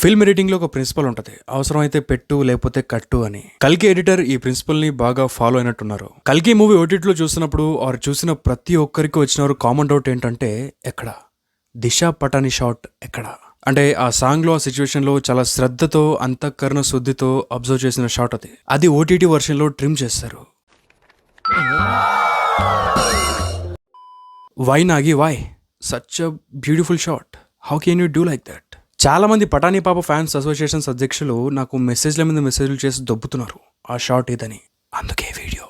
Film editing లో ఒక principal ఉంటది, అవసరమైతే పెట్టు లేకపోతే కట్టు అని. కల్కి ఎడిటర్ ఈ ప్రిన్సిపల్ ని బాగా ఫాలో అయినట్టున్నారు. కల్కి మూవీ ఓటీటీలో చూసినప్పుడు ఆర్ చూసిన ప్రతి ఒక్కరికి వచ్చిన కామన్ డౌట్ ఏంటంటే, ఎక్కడ దిశా పటాని షాట్ ఎక్కడ అంటే ఆ సాంగ్ లో ఆ సిచ్యువేషన్ లో చాలా శ్రద్ధతో అంతఃకరణ శుద్ధితో అబ్జర్వ్ చేసిన షాట్ అది ఓటీటీ వర్షన్ లో ట్రిమ్ చేస్తారు. వై నాగి why such a beautiful shot, how can you do like that? చాలా మంది పటానీ పాప ఫ్యాన్స్ అసోసియేషన్స్ అధ్యక్షులు నాకు మెసేజ్ల మీద మెసేజ్లు చేసి దొబ్బుతున్నారు ఆ షాట్ ఇదని. అందుకే వీడియో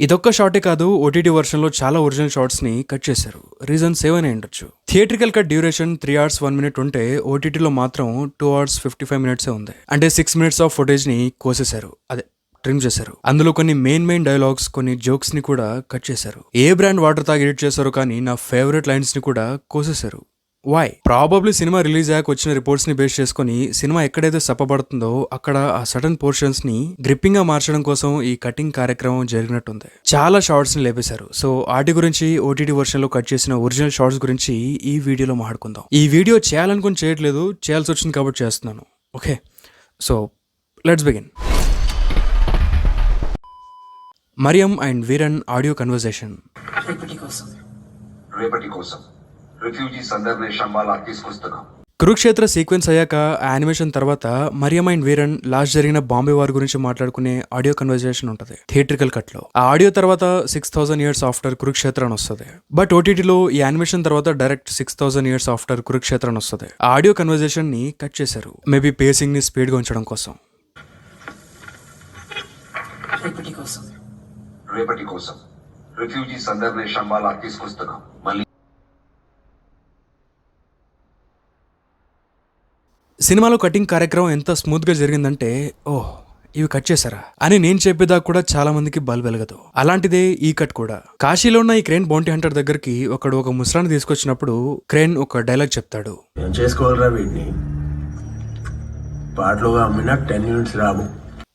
ఇదొక్క షాటే కాదు, ఓటీటీ వర్షన్ లో చాలా ఒరిజినల్ షార్ట్స్ ని కట్ చేశారు. రీజన్స్ ఏమైనా ఉండొచ్చు. Theatrical cut duration 3 hours 1 minute ఉంటే ఓటీటీలో మాత్రం 2 hours 55 minutes ఉంది. అంటే 6 minutes ఆఫ్ ఫుటేజ్ ని కోసేశారు, అదే ట్రిమ్ చేశారు. అందులో కొన్ని మెయిన్ డైలాగ్స్, కొన్ని జోక్స్ ని కూడా కట్ చేశారు. ఏ బ్రాండ్ వాటర్ తాగి ఎడిట్ చేశారు కానీ నా ఫేవరెట్ లైన్స్ ని కూడా కోసేశారు. వై? ప్రాబబ్లీ సినిమా రిలీజ్ అయ్యాక వచ్చిన రిపోర్ట్స్ ని బేస్ చేసుకుని సినిమా ఎక్కడైతే సప్పబడుతుందో అక్కడ ఆ సడన్ పోర్షన్స్ ని గ్రిప్పింగ్ గా మార్చడం కోసం ఈ కటింగ్ కార్యక్రమం జరిగినట్టుంది. చాలా షార్ట్స్ ని లేపేశారు. సో వాటి గురించి ఓటీటీ వర్షన్ లో కట్ చేసిన ఒరిజినల్ షార్ట్స్ గురించి ఈ వీడియోలో మాట్లాడుకుందాం. ఈ వీడియో చేయాలనుకుని చేయట్లేదు, చేయాల్సి వచ్చింది కాబట్టి చేస్తున్నాను. Okay, so let's begin. Mariam and Veeran audio conversation. రేపటి కోసం రిఫ్యూజీ సందర్భే శంబాలా తీసుకొస్తున్నాం. కురుక్షేత్ర సీక్వెన్స్ అయ్యాక యానిమేషన్ తర్వాత మరియం అండ్ వీరన్ లాస్ట్ జరిగిన బాంబే వార్ గురించి మాట్లాడుకునే ఆడియో కన్వర్సేషన్ ఉంటుంది థియేట్రికల్ కట్ లో. ఆ ఆడియో తర్వాత 6000 years ఆఫ్టర్ కురుక్షేత్ర అని వస్తుంది. బట్ ఓటీటీలో ఈ యానిమేషన్ తర్వాత డైరెక్ట్ 6000 years ఆఫ్టర్ కురుక్షేత్ర అని వస్తుంది. ఆ ఆడియో కన్వర్సేషన్ ని కట్ చేశారు, మేబీ పేసింగ్ ని స్పీడ్ గా ఉంచడం కోసం. రేపటి కోసం రిఫ్యూజీ సందర్భే శంబాలా తీసుకొస్తున్నాం. మళ్ళీ సినిమాలో కటింగ్ కార్యక్రమం ఎంత స్మూత్ గా జరిగిందంటే, ఓహ్ ఇవి కట్ చేశారా అని నేను చెప్పేదాకా కూడా చాలా మందికి బల్ వెలగదు. అలాంటిదే ఈ కట్ కూడా. కాశీలో ఉన్న ఈ క్రేన్ బౌంటీ హంటర్ దగ్గరికి ఒక ముసలాన్ని తీసుకొచ్చినప్పుడు క్రేన్ ఒక డైలాగ్ చెప్తాడు.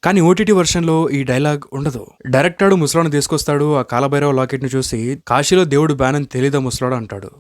కానీ ఓటీటీ వర్షన్ లో ఈ డైలాగ్ ఉండదు. డైరెక్టర్ ముసలాన్ని తీసుకొస్తాడు, ఆ కాలభైరవ లాకెట్ ని చూసి కాశీలో దేవుడు బ్యాన్ తెలీదా ముసలాడు అంటాడు.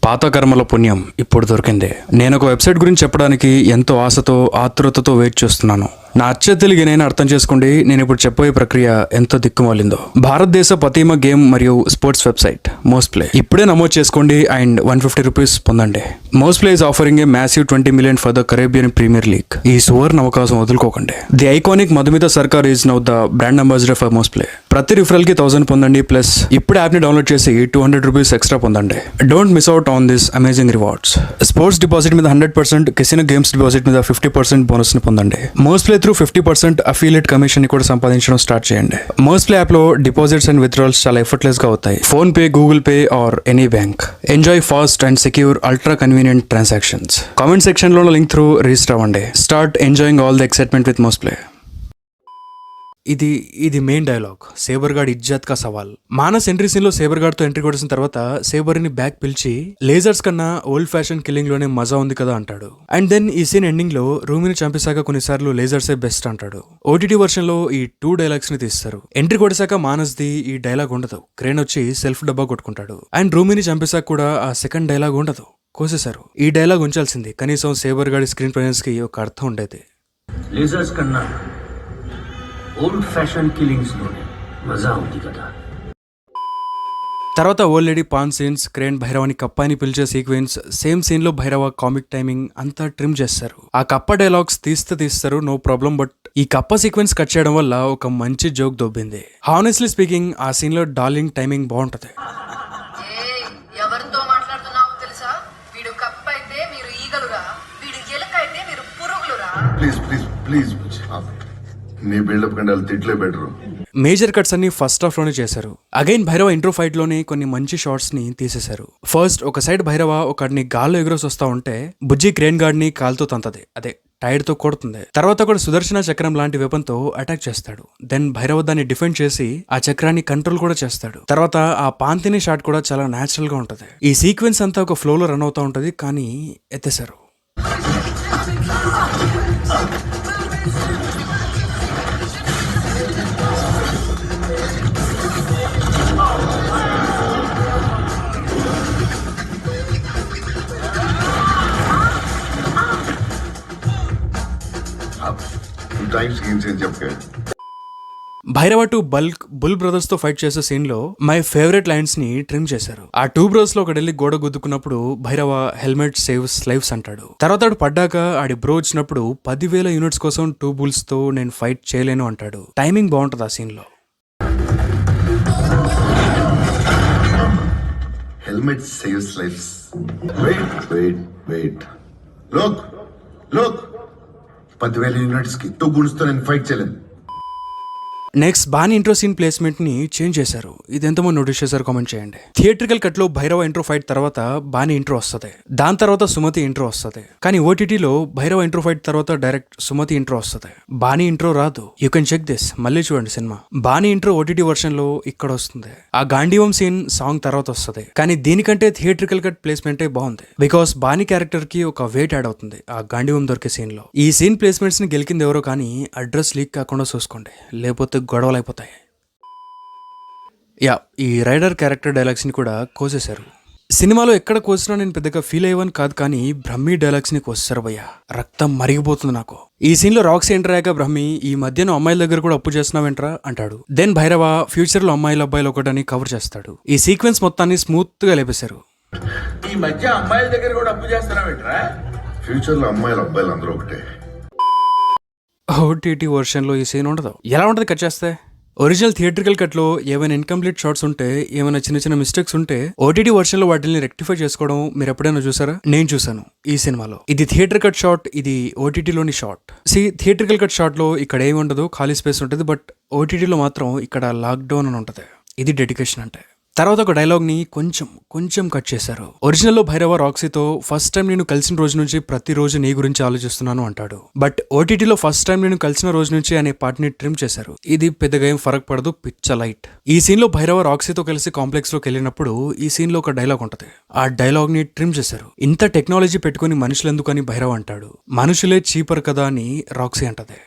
పాత కర్మల పుణ్యం ఇప్పుడు దొరికింది. నేను ఒక వెబ్సైట్ గురించి చెప్పడానికి ఎంతో ఆశతో ఆతృతతో వెయిట్ చేస్తున్నాను. నా అచ్చ తెలుగు నేను అర్థం చేసుకోండి, నేను ఇప్పుడు చెప్పబోయే ప్రక్రియ ఎంతో దిక్కుమాలిందో. భారతదేశ ప్రతిమ గేమ్ మరియు స్పోర్ట్స్ వెబ్సైట్ మోస్ట్ ప్లే ఇప్పుడే నమోదు చేసుకోండి అండ్ 150 rupees పొందండి. Most Play is offering a massive 20 million for the Caribbean Premier League. ఈ సువర్ణ అవకాశం వదులుకోకండి. The iconic Madhumita Sarkar is now the brand ambassador for Most Play. ప్రతి రిఫరల్ కి 1000 పొందండి, ప్లస్ ఇప్పుడు యాప్ ని డౌన్లోడ్ చేసి 200 rupees ఎక్స్ట్రా పొందండి. Don't miss out on this amazing rewards. Sports deposit మీద 100%, కెసినో గేమ్స్ డిపాజిట్ మీద 50% బోనస్ ని పొందండి. Most play through 50% affiliate commission ని కూడా సంపాదించడం స్టార్ట్ చేయండి. మోస్ట్ ప్లే యాప్ లో డిపాజిట్స్ అండ్ విత్డ్రాల్స్ చాలా ఎఫర్ట్లెస్ గా అవుతాయి. Phone pay, Google pay or any bank. Enjoy fast and secure ultra convenient transactions. Comment section లో లింక్ త్రూ రిజిస్టర్ అవ్వండి. Start enjoying all the excitement with most play. ఇది main dialogue, sabre gourd ఇజ్జత్ కా సవాల్. Manas entry scene లో sabre gourd తో entry కొట్టిన తర్వాత సేబర్ ని బ్యాక్ పిలిచి లేజర్స్ కన్నా ఓల్డ్ ఫ్యాషన్ కిల్లింగ్ లోనే మజా ఉంది కదా అంటాడు. అండ్ దెన్ ఈ సీన్ ఎండింగ్ లో రూమిని చంపేశాక కొన్నిసార్లు లేజర్సే బెస్ట్ అంటాడు. ఓటీటీ వర్షన్ లో ఈ 2 dialogues ని తీస్తారు. ఎంట్రీ కొట్టేశాక మానస్ ది ఈ డైలాగ్ ఉండదు, క్రేన్ వచ్చి సెల్ఫ్ డబ్బా కొట్టుకుంటాడు. అండ్ రూమిని చంపేశాక కూడా ఆ సెకండ్ డైలాగ్ ఉండదు, కోసేశారు. ఈ డైలాగ్ ఉంచాల్సింది, కనీసం సేబర్ గార్డ్ స్క్రీన్ ప్రెజెన్స్ కి ఒక అర్థం ఉండేది. లేజర్స్ కన్నా ఓల్డ్ ఫ్యాషన్ కిల్లింగ్స్ లోనే మజా ఉంది కదా. తర్వాత old lady pan scenes, crane భైరవాని కప్పాని పిలిచే సీక్వెన్స్, సేమ్ సీన్ లో భైరవ కామిక్ టైమింగ్ అంతా ట్రిమ్ చేస్తారు. ఆ కప్ప డైలాగ్స్ తీస్తారు, నో ప్రాబ్లం. బట్ ఈ కప్ప సీక్వెన్స్ కట్ చేయడం వల్ల ఒక మంచి జోక్ దొబ్బింది. హానెస్ట్లీ స్పీకింగ్ ఆ సీన్ లో డార్లింగ్ టైమింగ్ బాగుంటది. మేజర్ కట్స్ అన్ని ఫస్ట్ హాఫ్ లోనే చేశారు. అగైన్ భైరవ ఇంట్రో ఫైట్ లోనే కొన్ని మంచి షాట్స్ ని తీసేశారు. ఫస్ట్ ఒక సైడ్ భైరవ ఒకడిని గాల్లో ఎగురోసి వస్తా ఉంటే బుజ్జి క్రేన్ గార్డ్ ని కాలుతో తంతది, అదే టైర్ తో కొడుతుంది. తర్వాత ఒక సుదర్శన చక్రం లాంటి వెపన్ తో అటాక్ చేస్తాడు. దెన్ భైరవ దాన్ని డిఫెండ్ చేసి ఆ చక్రాన్ని కంట్రోల్ కూడా చేస్తాడు. తర్వాత ఆ పాంతిని షాట్ కూడా చాలా నేచురల్ గా ఉంటది. ఈ సీక్వెన్స్ అంతా ఒక ఫ్లో లో రన్ అవుతా ఉంటది, కానీ ఎత్తేశారు. టైమ్స్ గేమ్స్ ఏం చెప్పే భైరవ 2 బల్క్ బుల్ బ్రదర్స్ తో ఫైట్ చేసే సీన్ లో మై ఫేవరెట్ లైన్స్ ని ట్రిమ్ చేశారు. ఆ 2 బ్రోస్ లో ఒకడెళ్ళి గోడ గుద్దుకున్నప్పుడు భైరవ హెల్మెట్ సేవ్స్ లైఫ్స్ అంటాడు. తర్వాత ఆడు పడ్డాక ఆడి బ్రో వచ్చినప్పుడు 10,000 యూనిట్స్ కోసం 2 బుల్స్ తో నేను ఫైట్ చేయలేను అంటాడు. టైమింగ్ బాగుంటది ఆ సీన్ లో. Helmet saves lives. వెయిట్ లోక్ 10,000 యూనిట్స్ కి 2 గున్స్ తో నేను ఫైట్ చేయలేను. Next Bani intro scene placement ని చేంజ్ చేశారు. ఇది ఎంతమంది నోటీస్ చేశారు కామెంట్ చేయండి. థియేట్రికల్ కట్ లో భైరవ ఇంట్రో ఫైట్ తర్వాత బాని ఇంట్రో వస్తుంది, దాని తర్వాత సుమతి ఇంట్రో వస్తుంది. కానీ ఓటీటీలో భైరవ ఇంట్రో ఫైట్ తర్వాత డైరెక్ట్ సుమతి ఇంట్రో వస్తుంది, బాని ఇంట్రో రాదు. You can check this. మళ్ళీ చూడండి సినిమా. బాని ఇంట్రో ఓటీటీ వర్షన్ లో ఇక్కడ వస్తుంది. ఆ గాంధీవం సీన్ సాంగ్ తర్వాత వస్తుంది. కానీ దీనికంటే థియేట్రికల్ కట్ ప్లేస్మెంటే బాగుంది. బికాస్ బాని క్యారెక్టర్ కి ఒక వెయిట్ యాడ్ అవుతుంది ఆ గాంధీవం దొరికే సీన్ లో. ఈ సీన్ ప్లేస్మెంట్స్ ని గెలికింది ఎవరో కానీ అడ్రస్ లీక్ కాకుండా చూసుకోండి, లేకపోతే గొడవలు అయిపోతాయి. ఈ రైడర్ క్యారెక్టర్ డైలాగ్స్ ని కూడా కోసేశారు. సినిమాలో ఎక్కడ కోసినా నేను పెద్దగా ఫీల్ అయ్యేవని కాదు, కానీ బ్రహ్మి డైలాగ్స్ ని కోసేశారు భయ్యా. రక్తం మరిగిపోతుంది నాకు. ఈ సీన్ లో రాక్సీ ఎంటర్ అయ్యాక బ్రహ్మి ఈ మధ్యన అమ్మాయిల దగ్గర కూడా అప్పు చేస్తున్నావేంట్రా అంటాడు. దెన్ భైరవ ఫ్యూచర్ లో అమ్మాయిలు అబ్బాయిలు ఒకటని కవర్ చేస్తాడు. ఈ సీక్వెన్స్ మొత్తాన్ని స్మూత్ గా లేపేశారు. ఈ మధ్య అమ్మాయిల దగ్గర కూడా అప్పు చేస్తున్నావేంట్రా? ఫ్యూచర్ లో అమ్మాయిలు అబ్బాయిలు అందరూ ఒకటే. ఓటీటీ వర్షన్ లో ఈ సీన్ ఉండదు. ఎలా ఉంటుంది కట్ చేస్తే? ఒరిజినల్ థియేట్రికల్ కట్ లో ఏమైనా ఇన్కంప్లీట్ షార్ట్స్ ఉంటే, ఏమైనా చిన్న చిన్న మిస్టేక్స్ ఉంటే ఓటీటీ వర్షన్ లో వాటిని రెక్టిఫై చేసుకోవడం మీరు ఎప్పుడైనా చూసారా? నేను చూసాను ఈ సినిమాలో. ఇది థియేటర్ కట్ షాట్, ఇది ఓటీటీలోని షాట్. థియేట్రికల్ కట్ షాట్ లో ఇక్కడ ఏమి ఉండదు, ఖాళీ స్పేస్ ఉంటుంది. బట్ ఓటీటీలో మాత్రం ఇక్కడ లాక్డౌన్ అని ఉంటుంది. ఇది డెడికేషన్ అంటే. తర్వాత ఒక డైలాగ్ ని కొంచెం కట్ చేశారు. ఒరిజినల్ లో భైరవ రాక్సీతో ఫస్ట్ టైం నేను కలిసిన రోజు నుంచి ప్రతిరోజు నీ గురించి ఆలోచిస్తున్నాను అంటాడు. బట్ ఓటీటీలో ఫస్ట్ టైం నేను కలిసిన రోజు నుంచి అనే పార్ట్ ని ట్రిమ్ చేశారు. ఇది పెద్దగా ఏం ఫరక్ పడదు, పిచ్చ లైట్. ఈ సీన్ లో భైరవ రాక్సీతో కలిసి కాంప్లెక్స్ లోకి వెళ్ళినప్పుడు ఈ సీన్ లో ఒక డైలాగ్ ఉంటది. ఆ డైలాగ్ ని ట్రిమ్ చేశారు. ఇంత టెక్నాలజీ పెట్టుకుని మనుషులు ఎందుకు అని భైరవ అంటాడు. మనుషులే చీపర్ కదా అని రాక్సీ అంటది.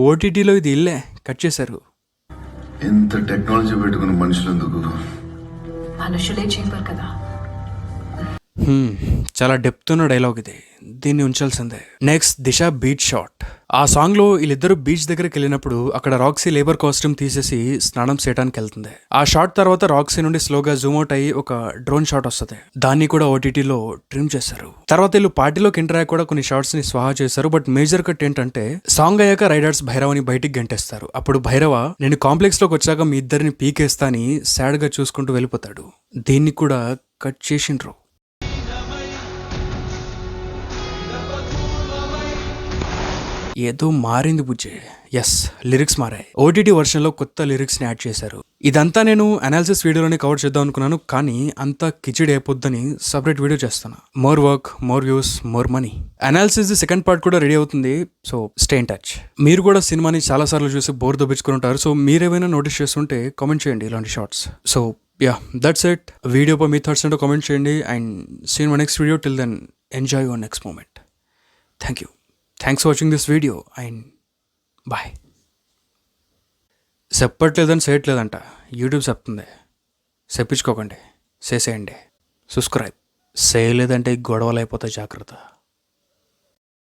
ఓటీటీలో ఇది ఇల్లే కట్ చేశారు. ఎంత టెక్నాలజీ పెట్టుకుని మనుషులు ఎందుకు? మనుషులే చీపర్ కదా. చాలా డెప్త్ ఉన్న డైలాగ్ ఇది, దీన్ని ఉంచాల్సిందే. నెక్స్ట్ దిశ బీచ్ షాట్. ఆ సాంగ్ లో వీళ్ళిద్దరు బీచ్ దగ్గరికి వెళ్ళినప్పుడు అక్కడ రాక్సీ లేబర్ కాస్ట్యూమ్ తీసేసి స్నానం చేయడానికి వెళ్తుంది. ఆ షాట్ తర్వాత రాక్సీ నుండి స్లోగా జూమ్ అవుట్ అయ్యి ఒక డ్రోన్ షాట్ వస్తుంది. దాన్ని కూడా ఓటీటీలో ట్రిమ్ చేశారు. తర్వాత వీళ్ళు పార్టీలోకి ఎంటర్ అయ్యాక కూడా కొన్ని షాట్స్ ని స్వాహా చేశారు. బట్ మేజర్ కట్ ఏంటంటే సాంగ్ అయ్యాక రైడర్స్ భైరవని బయటికి గంటేస్తారు. అప్పుడు భైరవ నేను కాంప్లెక్స్ లోకి వచ్చాక మీ ఇద్దరిని పీకేస్తా అని సాడ్ గా చూసుకుంటూ వెళ్ళిపోతాడు. దీన్ని కూడా కట్ చేసిండ్రు. ఏదో మారింది బుజ్జే. ఎస్, లిరిక్స్ మారాయి. ఓటీటీ వర్షన్ లో కొత్త లిరిక్స్ ని యాడ్ చేశారు. ఇదంతా నేను అనాలిసిస్ వీడియోలోనే కవర్ చేద్దాం అనుకున్నాను, కానీ అంతా కిచిడి అయిపోద్దని సపరేట్ వీడియో చేస్తాను. More work, more views, more money. Analysis the second part కూడా రెడీ అవుతుంది. So stay in touch. మీరు కూడా సినిమాని చాలా సార్లు చూసి బోర్ దొబ్బించుకుని ఉంటారు. సో మీరేమైనా నోటీస్ చేస్తుంటే కామెంట్ చేయండి ఇలాంటి షార్ట్స్. So that's it. వీడియోపై మీ థాట్స్ ఏంటో కామెంట్ చేయండి. And see you in my next video. Till then enjoy your next moment. Thank you. Thanks for watching this video and bye. చెప్పట్లేదని చేయట్లేదంట, యూట్యూబ్ చెప్తుంది. చెప్పించుకోకండి, చేసేయండి. సబ్స్క్రైబ్ చేయలేదంటే గొడవలు అయిపోతాయి, జాగ్రత్త.